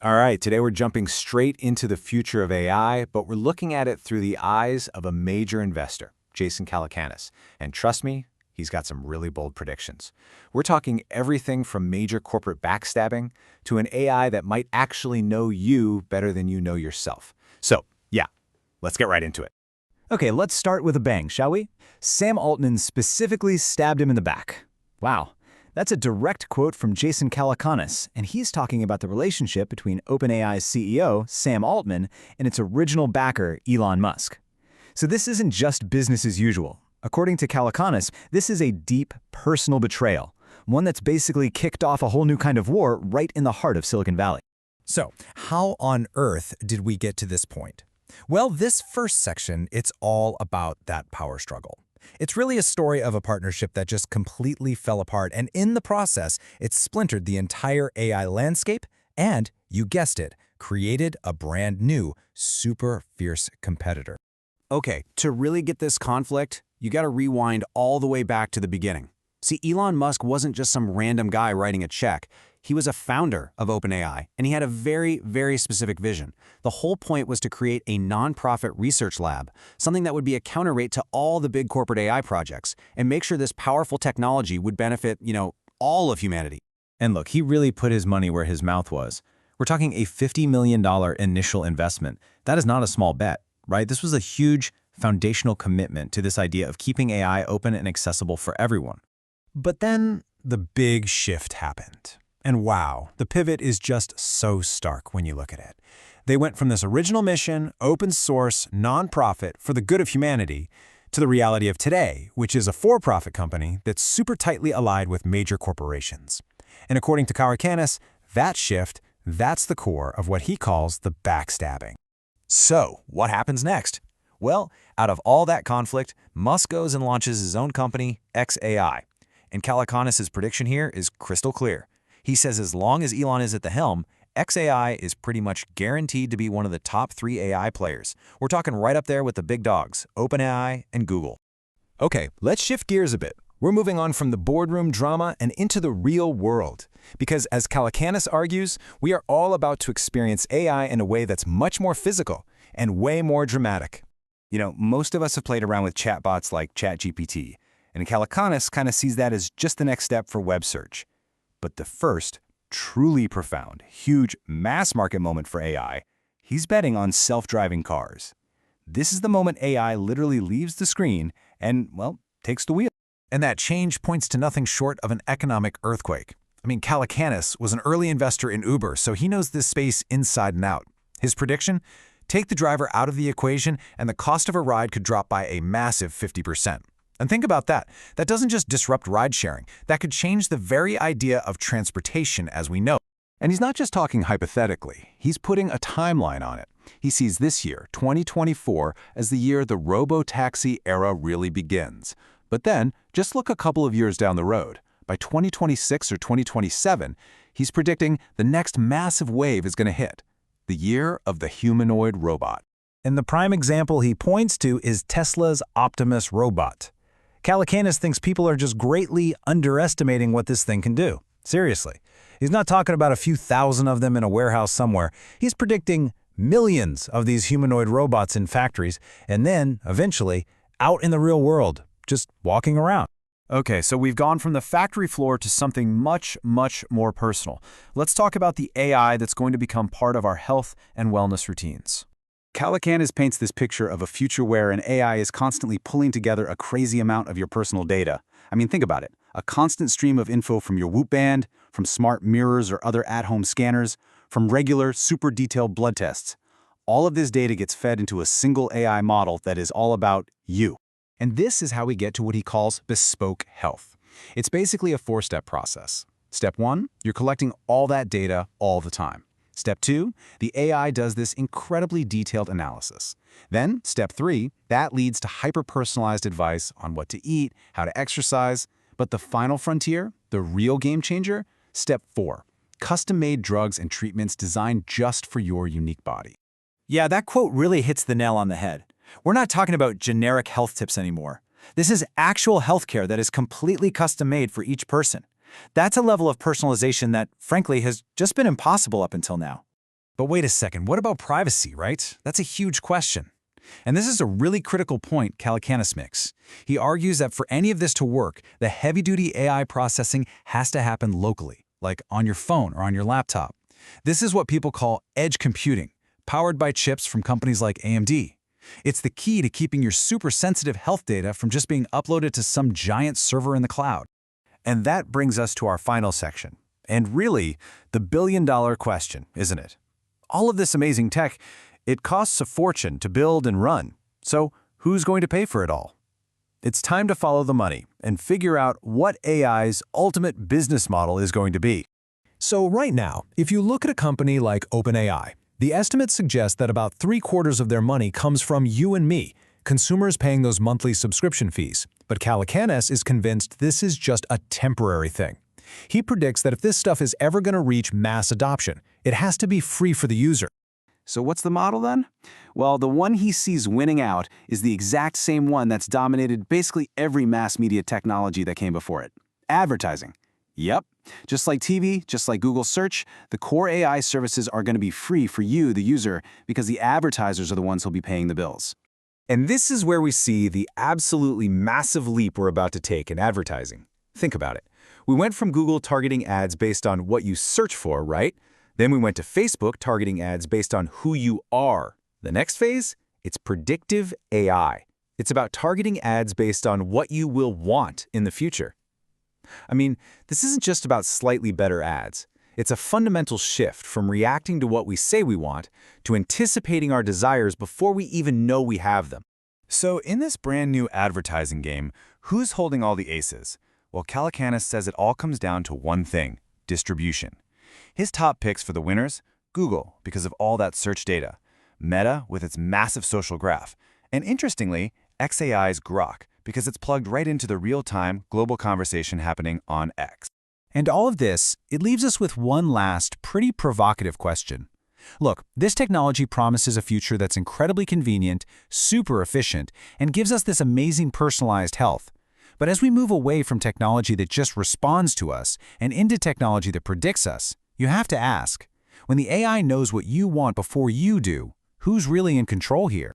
All right, today we're jumping straight into the future of AI, but we're looking at it through the eyes of a major investor, Jason Calacanis. And trust me, he's got some really bold predictions. We're talking everything from major corporate backstabbing to an AI that might actually know you better than you know yourself. So, yeah, let's get right into it. Okay, let's start with a bang, shall we? Sam Altman specifically stabbed him in the back. Wow. That's a direct quote from Jason Calacanis, and he's talking about the relationship between OpenAI's CEO, Sam Altman, and its original backer, Elon Musk. So this isn't just business as usual. According to Calacanis, this is a deep, personal betrayal, one that's basically kicked off a whole new kind of war right in the heart of Silicon Valley. So, how on earth did we get to this point? Well, this first section, it's all about that power struggle. It's really a story of a partnership that just completely fell apart, and in the process, it splintered the entire AI landscape and, you guessed it, created a brand new, super fierce competitor. Okay, to really get this conflict, you gotta rewind all the way back to the beginning. See, Elon Musk wasn't just some random guy writing a check. He was a founder of OpenAI, and he had a very, very specific vision. The whole point was to create a nonprofit research lab, something that would be a counterweight to all the big corporate AI projects, and make sure this powerful technology would benefit, all of humanity. And look, he really put his money where his mouth was. We're talking a $50 million initial investment. That is not a small bet, right? This was a huge foundational commitment to this idea of keeping AI open and accessible for everyone. But then the big shift happened. And wow, the pivot is just so stark when you look at it. They went from this original mission, open source, nonprofit for the good of humanity, to the reality of today, which is a for-profit company that's super tightly allied with major corporations. And according to Calacanis, that shift, that's the core of what he calls the backstabbing. So, what happens next? Well, out of all that conflict, Musk goes and launches his own company, xAI. And Calacanis' prediction here is crystal clear. He says as long as Elon is at the helm, xAI is pretty much guaranteed to be one of the top 3 AI players. We're talking right up there with the big dogs, OpenAI and Google. Okay, let's shift gears a bit. We're moving on from the boardroom drama and into the real world. Because as Calacanis argues, we are all about to experience AI in a way that's much more physical and way more dramatic. Most of us have played around with chatbots like ChatGPT, and Calacanis kind of sees that as just the next step for web search. But the first, truly profound, huge mass market moment for AI, he's betting on self-driving cars. This is the moment AI literally leaves the screen and, takes the wheel. And that change points to nothing short of an economic earthquake. Calacanis was an early investor in Uber, so he knows this space inside and out. His prediction? Take the driver out of the equation, and the cost of a ride could drop by a massive 50%. And think about that. That doesn't just disrupt ride-sharing. That could change the very idea of transportation as we know. And he's not just talking hypothetically. He's putting a timeline on it. He sees this year, 2024, as the year the Robo-Taxi era really begins. But then, just look a couple of years down the road. By 2026 or 2027, he's predicting the next massive wave is going to hit. The year of the humanoid robot. And the prime example he points to is Tesla's Optimus robot. Calacanis thinks people are just greatly underestimating what this thing can do. Seriously. He's not talking about a few thousand of them in a warehouse somewhere. He's predicting millions of these humanoid robots in factories, and then, eventually, out in the real world, just walking around. Okay, so we've gone from the factory floor to something much, much more personal. Let's talk about the AI that's going to become part of our health and wellness routines. Calacanis paints this picture of a future where an AI is constantly pulling together a crazy amount of your personal data. Think about it. A constant stream of info from your Whoop band, from smart mirrors or other at-home scanners, from regular, super detailed blood tests. All of this data gets fed into a single AI model that is all about you. And this is how we get to what he calls Bespoke Health. It's basically a 4-step process. Step 1, you're collecting all that data all the time. Step 2, the AI does this incredibly detailed analysis. Then, Step 3, that leads to hyper-personalized advice on what to eat, how to exercise. But the final frontier, the real game changer, Step 4, custom-made drugs and treatments designed just for your unique body. Yeah, that quote really hits the nail on the head. We're not talking about generic health tips anymore. This is actual healthcare that is completely custom-made for each person. That's a level of personalization that, frankly, has just been impossible up until now. But wait a second, what about privacy, right? That's a huge question. And this is a really critical point Calacanis makes. He argues that for any of this to work, the heavy-duty AI processing has to happen locally, like on your phone or on your laptop. This is what people call edge computing, powered by chips from companies like AMD. It's the key to keeping your super-sensitive health data from just being uploaded to some giant server in the cloud. And that brings us to our final section. And really, the billion-dollar question, isn't it? All of this amazing tech, it costs a fortune to build and run. So who's going to pay for it all? It's time to follow the money and figure out what AI's ultimate business model is going to be. So right now, if you look at a company like OpenAI, the estimates suggest that about 3/4 of their money comes from you and me, consumers paying those monthly subscription fees. But Calacanis is convinced this is just a temporary thing. He predicts that if this stuff is ever going to reach mass adoption, it has to be free for the user. So what's the model then? Well, the one he sees winning out is the exact same one that's dominated basically every mass media technology that came before it. Advertising. Yep. Just like TV, just like Google Search, the core AI services are going to be free for you, the user, because the advertisers are the ones who'll be paying the bills. And this is where we see the absolutely massive leap we're about to take in advertising. Think about it. We went from Google targeting ads based on what you search for, right? Then we went to Facebook targeting ads based on who you are. The next phase? It's predictive AI. It's about targeting ads based on what you will want in the future. I mean, this isn't just about slightly better ads. It's a fundamental shift from reacting to what we say we want to anticipating our desires before we even know we have them. So in this brand new advertising game, who's holding all the aces? Well, Calacanis says it all comes down to one thing: distribution. His top picks for the winners: Google, because of all that search data; Meta, with its massive social graph; and interestingly, xAI's Grok, because it's plugged right into the real-time global conversation happening on X. And all of this, it leaves us with one last, pretty provocative question. Look, this technology promises a future that's incredibly convenient, super efficient, and gives us this amazing personalized health. But as we move away from technology that just responds to us and into technology that predicts us, you have to ask, when the AI knows what you want before you do, who's really in control here?